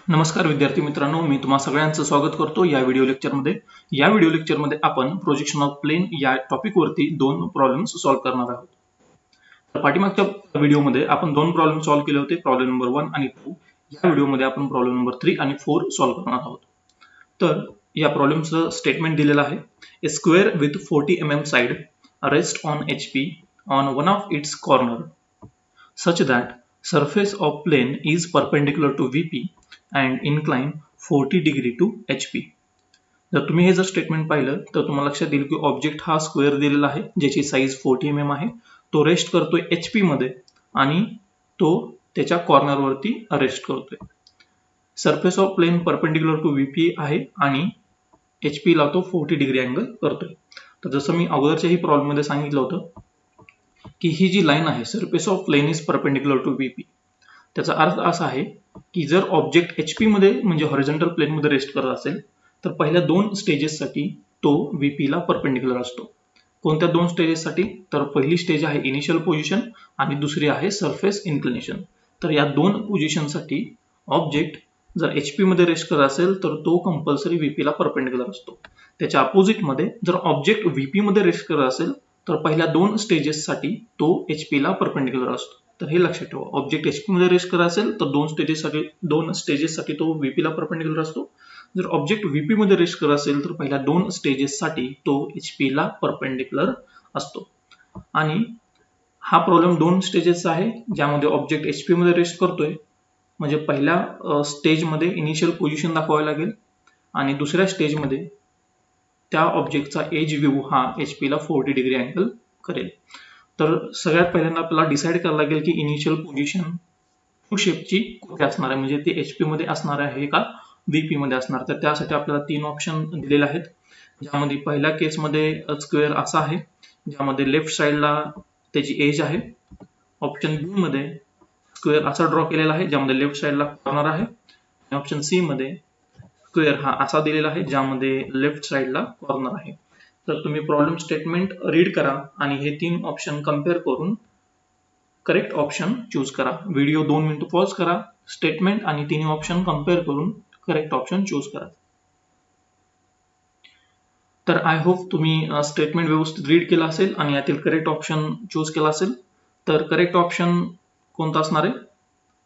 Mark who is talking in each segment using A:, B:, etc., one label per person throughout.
A: नमस्कार विद्यार्थी मित्रांनो, मी तुम्हा सगळ्यांचं स्वागत करतो या व्हिडिओ लेक्चरमध्ये. या व्हिडिओ लेक्चरमध्ये आपण प्रोजेक्शन ऑफ प्लेन या टॉपिकवरती दोन प्रॉब्लेम्स सॉल्व्ह करणार आहोत. तर पाठीमागच्या व्हिडिओमध्ये आपण दोन प्रॉब्लेम सॉल्व्ह केले होते, प्रॉब्लेम नंबर 1 आणि 2. या व्हिडिओमध्ये आपण प्रॉब्लेम नंबर 3 आणि 4 सॉल्व्ह करणार आहोत. तर या प्रॉब्लेमचं स्टेटमेंट दिलेलं आहे. A square with 40 mm side rest on HP on one of its corner such that surface of plane is perpendicular to VP and incline 40 degree to HP. जर तुम्ही हे जर स्टेटमेंट पाहिलं तर तुम्हाला लक्षात येईल की ऑब्जेक्ट हा स्क्वेअर दिलेला आहे ज्याची साईज 40 mm आहे. तो रेस्ट करतोय HP मध्ये आणि तो त्याच्या कॉर्नर वरती रेस्ट करतोय. Surface of plane perpendicular to VP आहे आणि HP ला तो 40 डिग्री अँगल करतोय. तर जसं मी अगोदरच्याही प्रॉब्लेम मध्ये सांगितलं होतं की ही जी लाईन आहे surface of plane is perpendicular to VP, त्याचा अर्थ असा आहे की जर ऑब्जेक्ट HP मध्ये म्हणजे हॉरिझॉन्टल प्लेन मध्ये रेस्ट करत असेल तर पहिल्या दोन स्टेजेस साठी तो VP ला परपेंडिक्युलर असतो. कोणत्या दोन स्टेजेस साठी? तर पहिली स्टेज आहे इनिशियल पोझिशन आणि दुसरी आहे सरफेस इन्क्लिनेशन. तर या दोन पोझिशन साठी ऑब्जेक्ट जर HP मध्ये रेस्ट करत असेल तर तो कंपल्सरी VP ला परपेंडिक्युलर असतो. त्याच्या अपोजिट मध्ये जर ऑब्जेक्ट VP मध्ये रेस्ट करत असेल तर पहिल्या दोन स्टेजेस साठी तो HP ला परपेंडिक्युलर असतो. तर हे लक्षात ठेवा, ऑब्जेक्ट HP मध्ये रेस्ट करत असेल तर दोन स्टेजेस साठी तो VP ला परपेंडिक्युलर असतो. जर ऑब्जेक्ट VP मध्ये रेस्ट करत असेल तर पहिल्या दोन स्टेजेस साठी तो HP ला परपेंडिक्युलर असतो. आणि हा प्रॉब्लेम दोन स्टेजेसचा आहे ज्यामध्ये ऑब्जेक्ट HP मध्ये रेस्ट करतोय, म्हणजे पहिल्या स्टेज मध्ये इनिशियल पोझिशन दाखवावी लागेल आणि दुसऱ्या स्टेज मध्ये त्या ऑब्जेक्टचा एज व्ह्यू हा HP ला 40 डिग्री अँगल करेल. तर सगळ्यात पहिल्यांदा आपल्याला डिसाइड करायला लागेल की इनिशियल पोझिशन ट्रू शेपची कुठे असणार आहे, म्हणजे ते HP मध्ये असणार आहे का VP मध्ये असणार. तर त्यासाठी आपल्याला तीन ऑप्शन दिलेले आहेत, ज्यामध्ये पहिल्या केसमध्ये स्क्वेअर असा आहे ज्यामध्ये लेफ्ट साइडला त्याची एज आहे. ऑप्शन बी मध्ये स्क्वेअर असा ड्रॉ केलेला आहे ज्यामध्ये लेफ्ट साइडला कॉर्नर आहे. आणि ऑप्शन सी मध्ये स्क्वेअर हा असा दिलेला आहे ज्यामध्ये लेफ्ट साइडला कॉर्नर आहे. तर तुम्ही प्रॉब्लेम स्टेटमेंट रीड करा आणि हे तीन ऑप्शन कंपेअर करून करेक्ट ऑप्शन चूज करा. व्हिडिओ 2 मिनिटं पॉज करा, स्टेटमेंट आणि तिन्ही ऑप्शन कंपेअर करून करेक्ट ऑप्शन चूज करा. तर आय होप तुम्ही स्टेटमेंट व्यवस्थित रीड केला असेल आणि यातील करेक्ट ऑप्शन चूज केला असेल. तर करेक्ट ऑप्शन कोणता असणार आहे?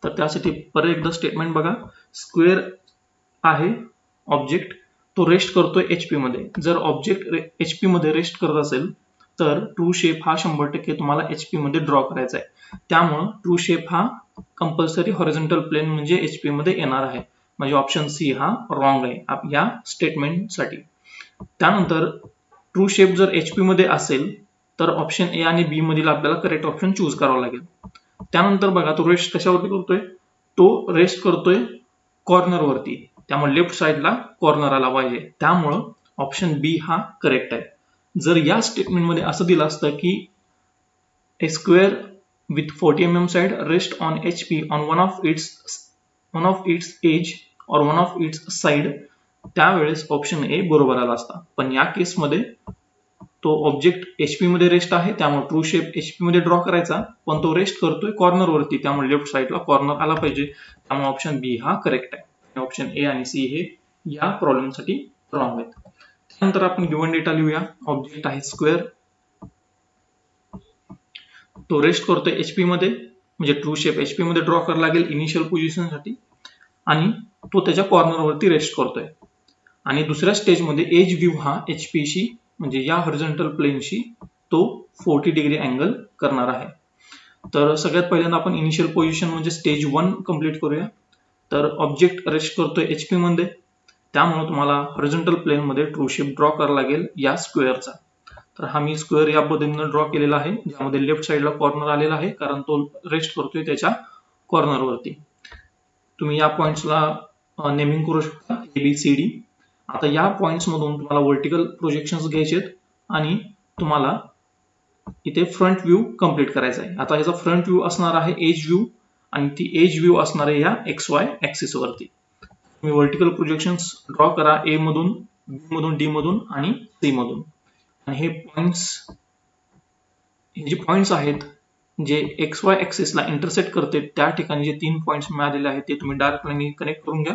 A: तर त्यासाठी परत एकदा स्टेटमेंट बघा. स्क्वेअर आहे ऑब्जेक्ट, तो रेस्ट करतोय HP मध्ये. जर ऑब्जेक्ट HP मध्ये रेस्ट करत असेल तर ट्रू शेप हा 100% तुम्हाला HP मध्ये ड्रॉ करायचा आहे. त्यामुळे ट्रू शेप हा कंपल्सरी हॉरिझॉन्टल प्लेन म्हणजे HP मध्ये येणार आहे. म्हणजे ऑप्शन सी हा रॉंग आहे या स्टेटमेंट साठी. त्यानंतर ट्रू शेप जर HP मध्ये असेल तर ऑप्शन ए आणि बी मधील आपल्याला करेक्ट ऑप्शन चूज करावा लागेल. त्यानंतर बघा, तो रेस्ट कशावरती करतोय? तो रेस्ट करतोय कॉर्नर वरती, त्यामुळे लेफ्ट साइडला कॉर्नर आला पाहिजे. त्यामुळं ऑप्शन बी हा करेक्ट आहे. जर या स्टेटमेंट मध्ये असं दिलं असतं की a square with 40 mm side rest on HP on one of its edge or one of its side, त्यावेळेस ऑप्शन ए बरोबर आला असता. पण या केसमध्ये तो ऑब्जेक्ट HP मध्ये रेस्ट आहे त्यामुळे ट्रू शेप HP मध्ये ड्रॉ करायचा, पण तो रेस्ट करतोय कॉर्नर वरती त्यामुळे लेफ्ट साइडला कॉर्नर आला पाहिजे. त्यामुळे ऑप्शन बी हा करेक्ट आहे. ऑप्शन ए आणि सी हे या प्रॉब्लेम साठी रॉंग आहेत. त्यानंतर आपण गिवन डेटा लिहूया. ऑब्जेक्ट आहे स्क्वेअर, तो रेस्ट करतोय HP मध्ये, म्हणजे ट्रू शेप HP मध्ये ड्रॉ करायला लागेल इनिशियल पोझिशन साठी, आणि तो त्याच्या कॉर्नर वरती रेस्ट करतोय. आणि दुसऱ्या स्टेज मध्ये एज व्ह्यू हा HP शी म्हणजे या हॉरिझॉन्टल प्लेनशी तो 40 डिग्री अँगल करणार आहे. तर सगळ्यात पहिल्यांदा आपण इनिशियल पोझिशन म्हणजे स्टेज 1 कंप्लीट करूया. तर ऑब्जेक्ट रेस्ट करतोय HP मध्ये, त्यामुळे तुम्हाला हॉरिझॉन्टल प्लेन मध्ये ट्रू शेप ड्रॉ करावा लागेल या स्क्वेअरचा. तर हा मी स्क्वेअर या पद्धतीने ड्रॉ केलेला आहे ज्यामध्ये लेफ्ट साइडला कॉर्नर आलेला आहे कारण तो रेस्ट करतोय त्याच्या कॉर्नर वरती. तुम्ही या पॉइंट्सला नेमिंग करू शकता ABCD. आता या पॉइंट्स मधून तुम्हाला वर्टिकल प्रोजेक्शन्स घ्यायचे आहेत आणि तुम्हाला इथे फ्रंट व्ह्यू कंप्लीट करायचा आहे. आता ह्याचा फ्रंट व्ह्यू असणार आहे एज व्ह्यू आणि ती एज व्ह्यू असणार आहे या XY ऍक्सिस वरती. तुम्ही वर्टिकल प्रोजेक्शन्स ड्रॉ करा A मधून, B मधून, D मधून आणि C मधून. आणि हे जे पॉइंट्स आहेत जे XY ऍक्सिसला इंटरसेक्ट करते त्या ठिकाणी जे 3 पॉइंट्स मिळालेले आहेत ते तुम्ही डार्क लाईनने कनेक्ट करून घ्या.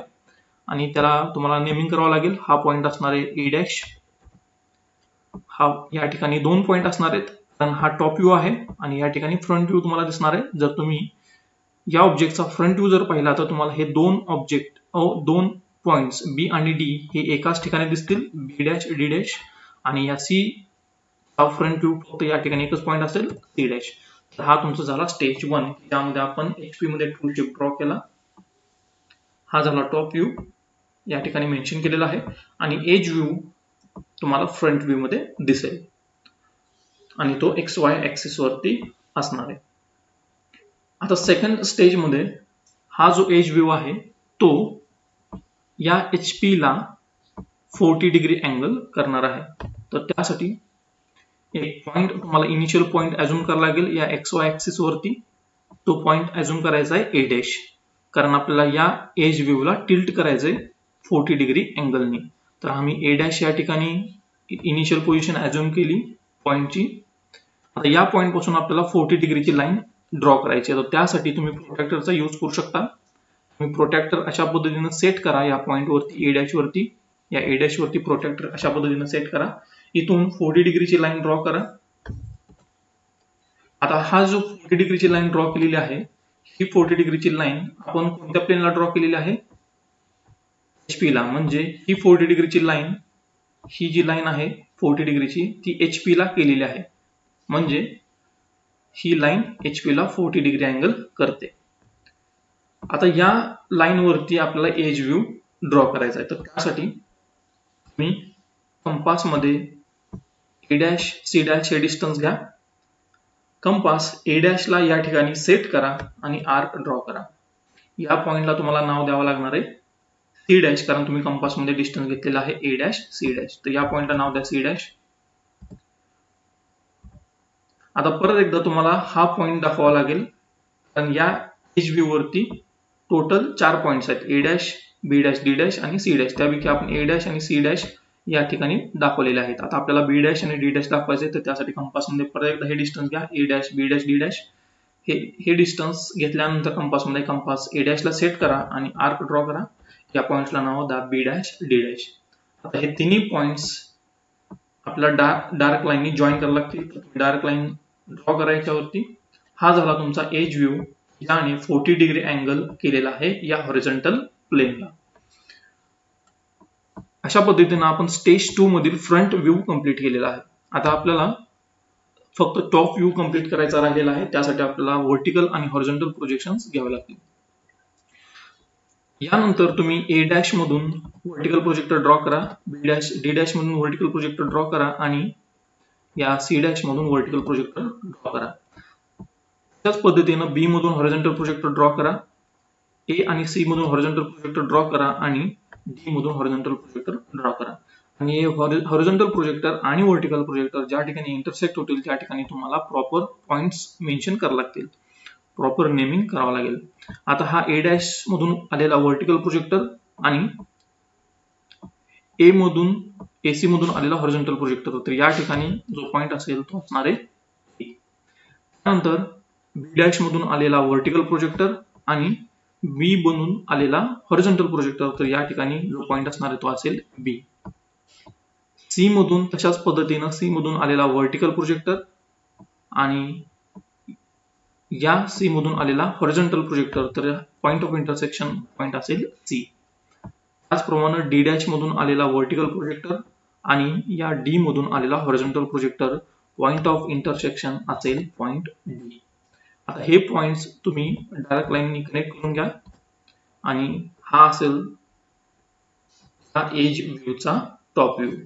A: आणि त्याला तुम्हाला नेमिंग करावं लागेल. हा पॉइंट असणार आहे ए डॅश, हा या ठिकाणी 2 पॉइंट असणार आहेत कारण हा टॉप व्ह्यू आहे आणि या ठिकाणी फ्रंट व्ह्यू तुम्हाला दिसणार आहे. जर तुम्ही या ऑब्जेक्टचा फ्रंट व्ह्यू जर पाहिला तर तुम्हाला हे दोन पॉइंट्स बी आणि डी हे एकाच ठिकाणी दिसतील, बी डॅश डी डॅश, आणि या सी हा फ्रंट व्ह्यू फक्त या ठिकाणी एकच पॉइंट असेल सी डॅश. तर हा तुमचा झाला स्टेज 1, त्यामध्ये आपण HP मध्ये टूल शेप ड्रॉ केला. हा झाला टॉप व्ह्यू, या ठिकाणी मेन्शन केलेला आहे, आणि एज व्ह्यू तुम्हाला फ्रंट व्ह्यू मध्ये दिसेल आणि तो XY ऍक्सिस वरती असणार आहे. आता सेकंड स्टेज मध्ये हा जो एज व्ह्यू आहे तो या HP ला 40 डिग्री अँगल करणार आहे. तर त्यासाठी एक पॉइंट तुम्हाला इनिशियल पॉइंट अज्युम करावा लागेल या XY ऍक्सिस वरती. तो पॉइंट अज्युम करायचा आहे ए डॅश, कारण आपल्याला या एज व्ह्यू ला टिल्ट करायचंय 40 डिग्री अँगलनी. तर आम्ही ए डॅश या ठिकाणी इनिशियल पोझिशन अज्युम केली पॉइंटची. आता या पॉइंट पासून आपल्याला 40 डिग्रीची लाईन ड्रॉ करायची आहे. तर त्यासाठी तुम्ही प्रोट्रॅक्टरचा यूज करू शकता. तुम्ही प्रोट्रॅक्टर अशा पद्धतीने सेट करा या पॉइंट वरती, ए डॅश वरती, या ए डॅश वरती प्रोट्रॅक्टर अशा पद्धतीने सेट करा. इथून 40 डिग्रीची लाईन ड्रॉ करा. आता हा जो 40 डिग्रीची लाईन ड्रॉ केलेली आहे, ही 40 डिग्रीची लाईन आपण कोणत्या प्लेनला ड्रॉ केलेली आहे? HP ला. म्हणजे ही 40 डिग्रीची लाईन, ही जी लाईन आहे 40 डिग्रीची ती HP ला केलेली आहे. म्हणजे ही लाईन HP ला 40 डिग्री अँगल करते. आता या लाईन वरती आपल्याला एज व्ह्यू ड्रॉ करायचा आहे. तर त्यासाठी मी कंपास मध्ये ए डॅश सी डॅश हे डिस्टन्स घ्या. कंपास ए डॅश ला या ठिकाणी सेट करा आणि आर्क ड्रॉ करा. या पॉइंटला तुम्हाला नाव द्यावं लागणार आहे सी डॅश, कारण तुम्ही कंपास मध्ये डिस्टन्स घेतलेला आहे ए डॅश सी डॅश. तर या पॉइंटला नाव द्या सी डॅश. आता परत एकदा तुम्हाला हा पॉइंट दाखवावा लागेल, कारण या एज व्ह्यू वरती टोटल 4 पॉइंट्स आहेत, A dash, B dash, D dash आणि सी डॅश. त्यापैकी आपण ए डॅश आणि सी डॅश या ठिकाणी दाखवलेले आहेत. आता आपल्याला बी डॅश आणि डी डॅश दाखवायचे, तर त्यासाठी कंपास मध्ये परत एकदा हे डिस्टन्स घ्या, A dash, B dash, D dash. हे डिस्टन्स घेतल्यानंतर कंपास मध्ये कंपास ए डॅश ला सेट करा आणि आर्क ड्रॉ करा. या पॉइंट्सला नाव द्या बी डॅश, डी डॅश. आता हे तिन्ही पॉइंट्स आपल्याला डार्क लाईननी जॉईन करायला लागतील. डार्क लाईन ड्रॉ करायच्या वरती. हा झाला तुमचा एज व्ह्यू, याने 40 डिग्री अँगल केलेला आहे या हॉरिझॉन्टल प्लेनला. अशा पद्धतीने आपण स्टेज 2 मधील फ्रंट व्ह्यू कंप्लीट केलेला आहे. आता आपल्याला फक्त टॉप व्ह्यू कंप्लीट करायचा राहिलेला आहे. त्यासाठी आपल्याला व्हर्टिकल आणि हॉरिझॉन्टल प्रोजेक्शन्स घ्यावे लागतील. यानंतर तुम्ही ए डॅश मधून व्हर्टिकल प्रोजेक्टर ड्रॉ करा, बी डॅश, डी डॅश मधून व्हर्टिकल प्रोजेक्टर ड्रॉ करा आणि या सी डॅश मधून व्हर्टिकल प्रोजेक्टर ड्रॉ करा. त्याच पद्धतीने बी मधून हॉरिझॉन्टल प्रोजेक्टर ड्रॉ करा, ए आणि सी मधून हॉरिझॉन्टल प्रोजेक्टर ड्रॉ करा आणि डी मधून हॉरिझॉन्टल प्रोजेक्टर ड्रॉ करा. आणि हे हॉरिझॉन्टल प्रोजेक्टर आणि व्हर्टिकल प्रोजेक्टर ज्या ठिकाणी इंटरसेक्ट होतील त्या ठिकाणी तुम्हाला प्रॉपर पॉइंट्स मेन्शन करावे लागतील, प्रॉपर नेमिंग करावं लागेल. आता हा ए डॅश मधून आलेला व्हर्टिकल प्रोजेक्टर आणि ए मधून AC मधून आलेला हॉरिझॉन्टल प्रोजेक्टर. तर या ठिकाणी जो पॉइंट असेल तो असणार आहे A. त्यानंतर बी डॅश मधून आलेला व्हर्टिकल प्रोजेक्टर आणि बी मधून आलेला हॉरिझॉन्टल प्रोजेक्टर. तर या ठिकाणी जो पॉइंट असणार आहे तो असेल बी. सी मधून तशाच पद्धतीने सी मधून आलेला व्हर्टिकल प्रोजेक्टर आणि या सी मधून आलेला हॉरिझॉन्टल प्रोजेक्टर. तर पॉइंट ऑफ इंटरसेक्शन पॉइंट असेल सी. त्याचप्रमाणे डी डॅश मधून आलेला व्हर्टिकल प्रोजेक्टर आणि या डी मधून आलेला horizontal projector, point of intersection असेल पॉइंट डी. आता हे पॉइंट्स तुम्ही डायरेक्ट लाईननी कनेक्ट करून घ्या आणि हा असेल हा एज व्ह्यूचा टॉप व्ह्यू,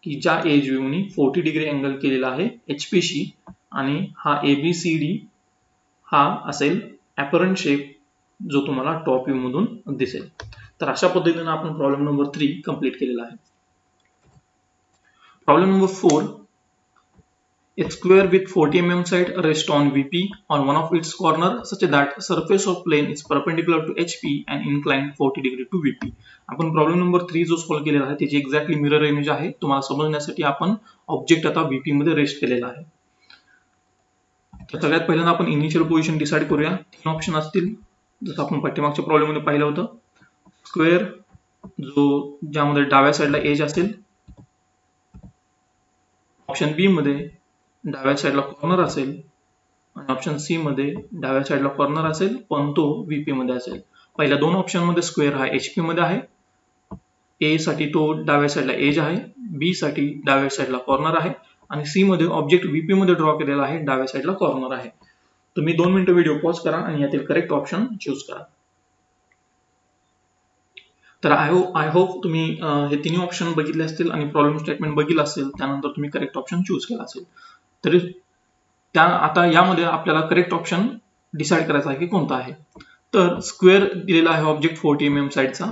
A: की ज्या एज व्ह्यूनी 40 डिग्री अँगल केलेला आहे HP शी, आणि हा ABCD हा असेल अपरंट शेप जो तुम्हाला टॉप व्ह्यू मधून दिसेल. तर अशा पद्धतीने आपण प्रॉब्लेम नंबर 3 कंप्लीट केलेला आहे. Problem number 4, a square with 40 mm side rests on VP on one of its corner such that surface of plane is perpendicular to HP and inclined 40 degree to VP. आपण problem number 3 जो solve केलेला आहे त्याची exactly mirror image आहे. तुम्हाला समजण्यासाठी आपण object आता VP मध्ये रेस्ट केलेला आहे. तर सगळ्यात पहिल्यांदा आपण इनिशियल पोझिशन डिसाइड करूया. 3 ऑप्शन असतील जसं आपण पाठीमागच्या प्रॉब्लेम मध्ये पाहिलं होतं. स्क्वेअर, ज्यामध्ये डाव्या साईडला एज असेल, ऑप्शन बी मध्ये डाव्या साईडला कॉर्नर असेल आणि ऑप्शन सी मध्ये डाव्या साईडला कॉर्नर असेल पण तो व्हीपी मध्ये असेल. पहिल्या दोन ऑप्शन मध्ये स्क्वेअर हा एचपी मध्ये आहे, ए साठी तो डाव्या साईडला एज आहे, बी साठी डाव्या साईडला कॉर्नर आहे आणि सी मध्ये ऑब्जेक्ट व्हीपी मध्ये ड्रॉ केलेला आहे, डाव्या साईडला कॉर्नर आहे. तुम्ही 2 मिनिटं व्हिडिओ पॉज करा आणि यातील करेक्ट ऑप्शन चूज करा. तर आय होप तुम्ही हे तिन्ही ऑप्शन बघितले असतील आणि प्रॉब्लेम स्टेटमेंट बघितलं असेल, त्यानंतर तुम्ही करेक्ट ऑप्शन चूज केला असेल. तरी आता यामध्ये आपल्याला करेक्ट ऑप्शन डिसाइड करायचा आहे की कोणता आहे. तर स्क्वेअर दिलेला आहे ऑब्जेक्ट 40 mm साईडचा,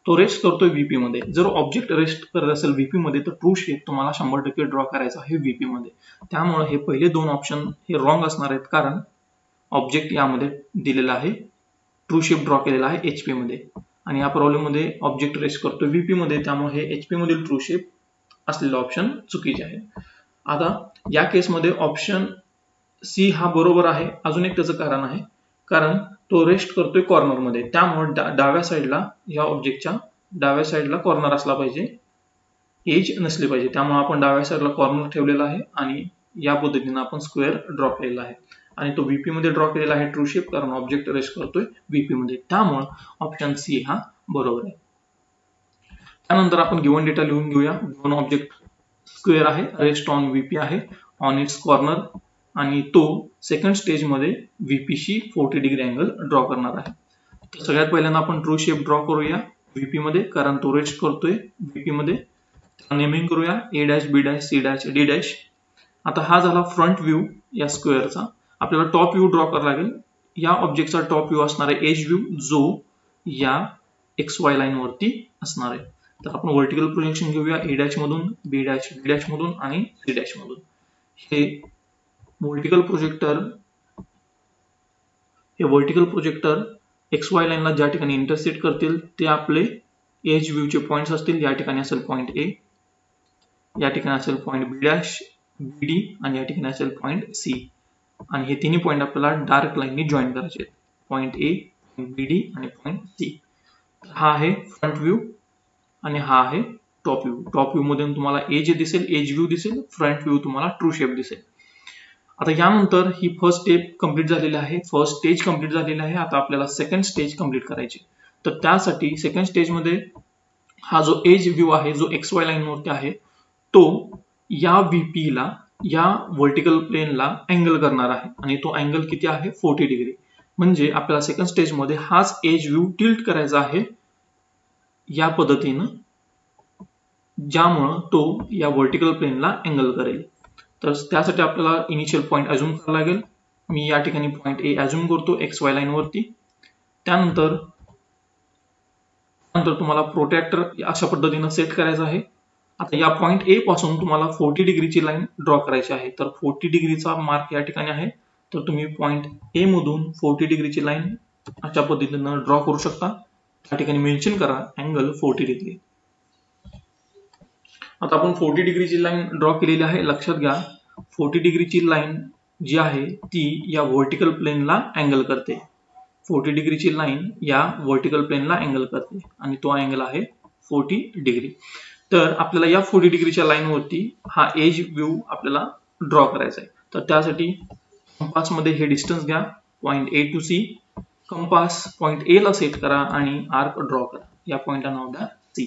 A: तो रेस्ट करतोय व्हीपी मध्ये. जर ऑब्जेक्ट रेस्ट करत असेल व्हीपी मध्ये तर ट्रू शेप तुम्हाला 100% ड्रॉ करायचा आहे व्हीपी मध्ये. त्यामुळे हे पहिले दोन ऑप्शन हे रॉंग असणार आहेत, कारण ऑब्जेक्ट यामध्ये दिलेला आहे, ट्रू शेप ड्रॉ केलेला आहे एचपी मध्ये आणि या प्रॉब्लेम मध्ये ऑब्जेक्ट रेस्ट करतोय व्हीपी मध्ये, त्यामुळे हे एचपी मधील ट्रू शेप असलेले ऑप्शन चुकीचे आहे. आता या केसमध्ये ऑप्शन सी हा बरोबर आहे. अजून एक त्याचं कारण आहे, कारण तो रेस्ट करतोय कॉर्नर मध्ये, त्यामुळे डाव्या साईडला या ऑब्जेक्टच्या डाव्या साईडला कॉर्नर असला पाहिजे, एज नसली पाहिजे. त्यामुळे आपण डाव्या साईडला कॉर्नर ठेवलेला आहे आणि या पद्धतीने आपण स्क्वेअर ड्रॉ केलेला आहे आणि तो व्हीपी मध्ये ड्रॉ केलेला आहे ट्रू शेप, कारण ऑब्जेक्ट रेस्ट करतोय व्हीपी मध्ये. त्यामुळे ऑप्शन सी हा बरोबर आहे. त्यानंतर आपण गिवन डेटा लिहून घेऊया. गिवन ऑब्जेक्ट स्क्वेअर आहे, रेस्ट ऑन व्हीपी आहे, ऑन इट्स कॉर्नर आणि तो सेकंड स्टेज मध्ये व्हीपी शी 40 डिग्री अँगल ड्रॉ करणार आहे. तर सगळ्यात पहिल्यांदा आपण ट्रू शेप ड्रॉ करूया व्हीपी मध्ये, कारण तो रेस्ट करतोय व्हीपी मध्ये. नेमिंग करूया A dash B dash C dash D dash. आता हा झाला फ्रंट व्ह्यू या स्क्वेअरचा. आपल्याला टॉप व्ह्यू ड्रॉ करावा लागेल. या ऑब्जेक्टचा टॉप व्ह्यू असणार आहे एज व्ह्यू, जो या एक्स वाय लाईन वरती असणार आहे. तर आपण व्हर्टिकल प्रोजेक्शन घेऊया ए डॅश मधून, बी डॅश मधून आणि सी डॅश मधून. हे व्हर्टिकल प्रोजेक्टर एक्स वाय लाईनला ज्या ठिकाणी इंटरसेक्ट करतील ते आपले एज व्ह्यूचे पॉइंट्स असतील. या ठिकाणी असेल पॉइंट ए, या ठिकाणी असेल पॉइंट बी डॅश बी डी आणि या ठिकाणी असेल पॉइंट सी. आणि हे तिन्ही पॉइंट आपल्याला डार्क लाईननी जॉईन करायचे, पॉइंट ए, बी डी आणि पॉइंट सी. हा आहे फ्रंट व्ह्यू आणि हा आहे टॉप व्ह्यू. टॉप व्ह्यू मध्ये तुम्हाला एज दिसेल, एज व्ह्यू दिसेल, फ्रंट व्ह्यू तुम्हाला ट्रू शेप दिसेल. आता यानंतर ही फर्स्ट स्टेप कंप्लीट झालेली आहे, फर्स्ट स्टेज कंप्लीट झालेली आहे. आता आपल्याला सेकंड स्टेज कंप्लीट करायची. तर त्यासाठी सेकंड स्टेज मध्ये हा जो एज व्ह्यू आहे, जो एक्स वाय लाईन वरती आहे, तो या व्हीपी ला, या व्हर्टिकल प्लेनला अँगल करणार आहे आणि तो अँगल किती आहे 40 डिग्री. म्हणजे आपल्याला सेकंड स्टेज मध्ये हाच एज व्ह्यू टिल्ट करायचा आहे या पद्धतीनं, ज्यामुळं तो या व्हर्टिकल प्लेनला अँगल करेल. तर त्यासाठी आपल्याला इनिशियल पॉइंट अज्युम करावा लागेल. मी या ठिकाणी पॉइंट ए अज्युम करतो एक्स वाय लाईन वरती. त्यानंतर तुम्हाला प्रोट्रॅक्टर अशा पद्धतीनं सेट करायचं आहे. आता या पॉइंट ए पासून तुम्हाला 40 डिग्रीची लाईन ड्रॉ करायची आहे. तर 40 डिग्रीचा मार्क या ठिकाणी आहे. तर तुम्ही पॉइंट ए मधून 40 डिग्रीची लाईन अशा पद्धतीनं ड्रॉ करू शकता. त्या ठिकाणी मेन्शन करा अँगल 40 डिग्री. आता आपण 40 डिग्रीची लाईन ड्रॉ केलेली आहे. लक्षात घ्या 40 डिग्रीची लाईन जी आहे ती या व्हर्टिकल प्लेनला अँगल करते. 40 डिग्रीची लाईन या व्हर्टिकल प्लेनला अँगल करते आणि तो अँगल आहे 40 डिग्री. तर आपल्याला या 40 डिग्रीच्या लाईन वरती हा एज व्ह्यू आपल्याला ड्रॉ करायचा आहे. तर त्यासाठी कंपास मध्ये हे डिस्टन्स घ्या, point A to C. Compass point A ला सेट करा आणि आर्क ड्रॉ करा. या पॉइंटला नाव द्या सी.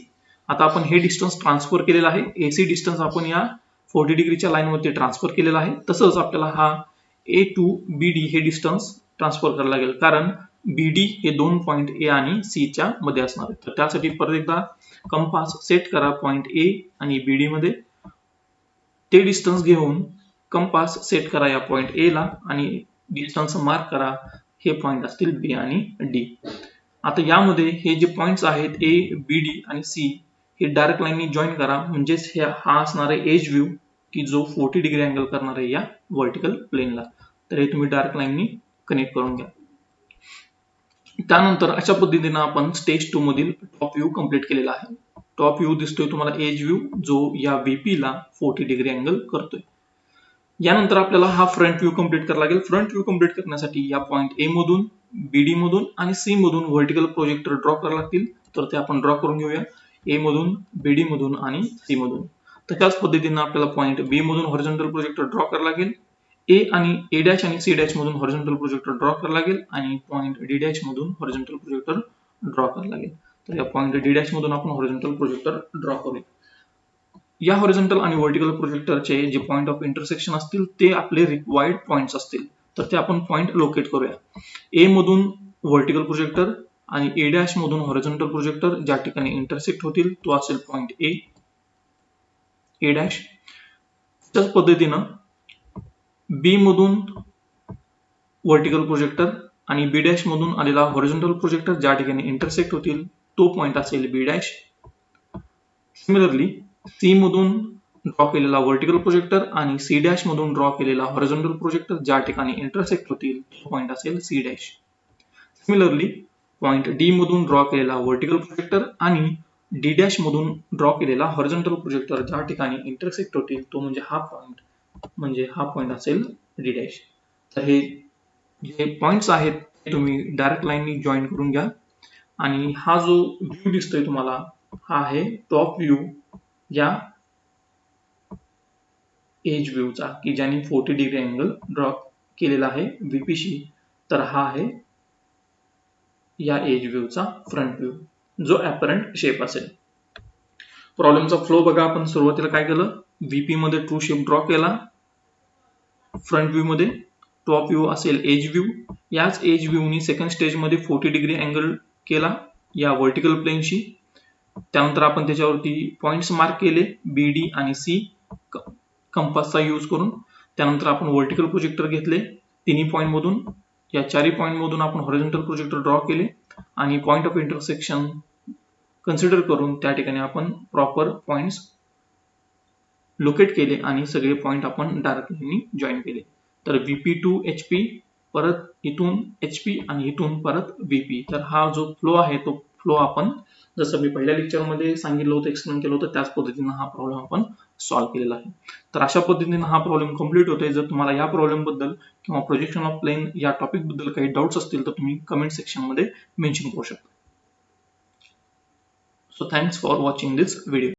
A: आता आपण हे डिस्टन्स ट्रान्सफर केलेलं आहे. एसी डिस्टन्स आपण या 40 डिग्रीच्या लाईन वरती ट्रान्सफर केलेला आहे. तसंच आपल्याला हा ए टू बी डी हे डिस्टन्स ट्रान्सफर करायला लागेल, कारण बी डी हे दोन पॉइंट ए आणि सी च्या मध्ये असणार आहे. तर त्यासाठी परत एकदा कंपास सेट करा पॉइंट ए आणि बी डी मध्ये. ते डिस्टन्स घेऊन कंपास सेट करा या पॉइंट ए ला आणि डिस्टन्स मार्क करा. हे पॉइंट असतील बी आणि डी. आता यामध्ये हे जे पॉइंट्स आहेत ए, बी, डी आणि सी हे डार्क लाईननी जॉईन करा. म्हणजेच हा असणार आहे एज व्ह्यू की जो 40 डिग्री अँगल करणार आहे या व्हर्टिकल प्लेनला. तर हे तुम्ही डार्क लाईननी कनेक्ट करून घ्या. त्यानंतर अशा पद्धतीने आपण स्टेज 2 मधील टॉप व्ह्यू कंप्लीट केलेला आहे. टॉप व्ह्यू दिसतोय तुम्हाला एज व्ह्यू, जो या व्हीपी ला 40 डिग्री अँगल करतोय. यानंतर आपल्याला हा फ्रंट व्ह्यू कंप्लीट करावा लागेल. फ्रंट व्ह्यू कंप्लीट करण्यासाठी या पॉइंट ए मधून BD मधून आणि C मधून व्हर्टिकल प्रोजेक्टर ड्रॉ करावे लागतील. तर ते आपण ड्रॉ करून घेऊया. A मधून, BD मधून आणि C मधून. तर त्याच पद्धतीने आपल्याला पॉइंट B मधून हॉरिझॉन्टल प्रोजेक्टर ड्रॉ करावे लागेल. A आणि A' आणि C' मधून हॉरिझॉन्टल प्रोजेक्टर ड्रॉ करावे लागेल आणि पॉइंट D' मधून हॉरिझॉन्टल प्रोजेक्टर ड्रॉ करावे लागेल. तर या पॉइंट D' मधून आपण हॉरिझॉन्टल प्रोजेक्टर ड्रॉ करूया. या हॉरिझॉन्टल आणि व्हर्टिकल प्रोजेक्टरचे जे पॉइंट ऑफ इंटरसेक्शन असतील ते आपले रिक्वायर्ड पॉइंट्स असतील. तर ते आपण पॉइंट लोकेट करूया. A मधून व्हर्टिकल प्रोजेक्टर आणि A' मधून हॉरिझॉन्टल प्रोजेक्टर ज्या ठिकाणी इंटरसेक्ट होतील तो असेल पॉइंट A'. त्याच पद्धतीनं B मधून व्हर्टिकल प्रोजेक्टर आणि B' मधून आलेला हॉरिझॉन्टल प्रोजेक्टर ज्या ठिकाणी इंटरसेक्ट होतील तो पॉइंट असेल B'. सिमिलरली C मधून ड्रॉ केलेला व्हर्टिकल प्रोजेक्टर आणि C' मधून ड्रॉ केलेला हॉरिझॉन्टल प्रोजेक्टर ज्या ठिकाणी इंटरसेक्ट होतील तो पॉइंट असेल C'. सिमिलरली पॉइंट D मधून ड्रॉ केलेला व्हर्टिकल प्रोजेक्टर आणि D' मधून ड्रॉ केलेला हॉरिझॉन्टल प्रोजेक्टर ज्या ठिकाणी इंटरसेक्ट होतील तो म्हणजे हा पॉइंट असेल D'. तर हे जे पॉइंट्स आहेत ते तुम्ही डायरेक्ट लाईननी जॉईन करून घ्या. आणि हा जो व्ह्यू दिसतोय तुम्हाला हा आहे टॉप व्ह्यू या एज व्ह्यूचा की ज्याने 40 डिग्री अँगल ड्रॉ केलेला आहे VPशी. तर हा आहे या एज व्ह्यूचा फ्रंट व्ह्यू जो ॲपरंट शेप असेल. प्रॉब्लेमचा फ्लो बघा. आपण सुरुवातीला काय केलं, VP मध्ये ट्रू शेप ड्रॉ केला. फ्रंट व्ह्यू मध्ये टॉप व्ह्यू असेल एज व्ह्यू. याच एज व्ह्यूनी सेकंड स्टेज मध्ये 40 डिग्री अँगल केला या व्हर्टिकल प्लेनशी. त्यानंतर आपण त्याच्यावरती पॉइंट्स मार्क केले BD आणि C कंपासचा यूज करून. त्यानंतर आपण व्हर्टिकल प्रोजेक्टर घेतले तिन्ही पॉइंट मधून. या चारही पॉइंट मधून आपण हॉरिझॉन्टल प्रोजेक्टर ड्रॉ केले आणि पॉइंट ऑफ इंटरसेक्शन कन्सिडर करून त्या ठिकाणी आपण प्रॉपर पॉइंट्स लोकेट केले आणि सगळे पॉइंट आपण डायरेक्टली जॉईन केले. तर VP टू HP, परत इथून HP आणि इथून परत VP. तर हा जो फ्लो आहे तो फ्लो आपण जसं मी पहिल्या लेक्चरमध्ये सांगितलं होतं, एक्सप्लेन केलं होतं त्याच पद्धतीने हा प्रॉब्लेम आपण सॉल्व्ह केलेला आहे. तर अशा पद्धतीने हा प्रॉब्लेम कम्प्लीट होतोय. जर तुम्हाला या प्रॉब्लेम बद्दल किंवा प्रोजेक्शन ऑफ प्लेन या टॉपिक बद्दल काही डाऊट्स असतील तर तुम्ही कमेंट सेक्शन मध्ये मेन्शन करू शकता. So thanks for watching this video.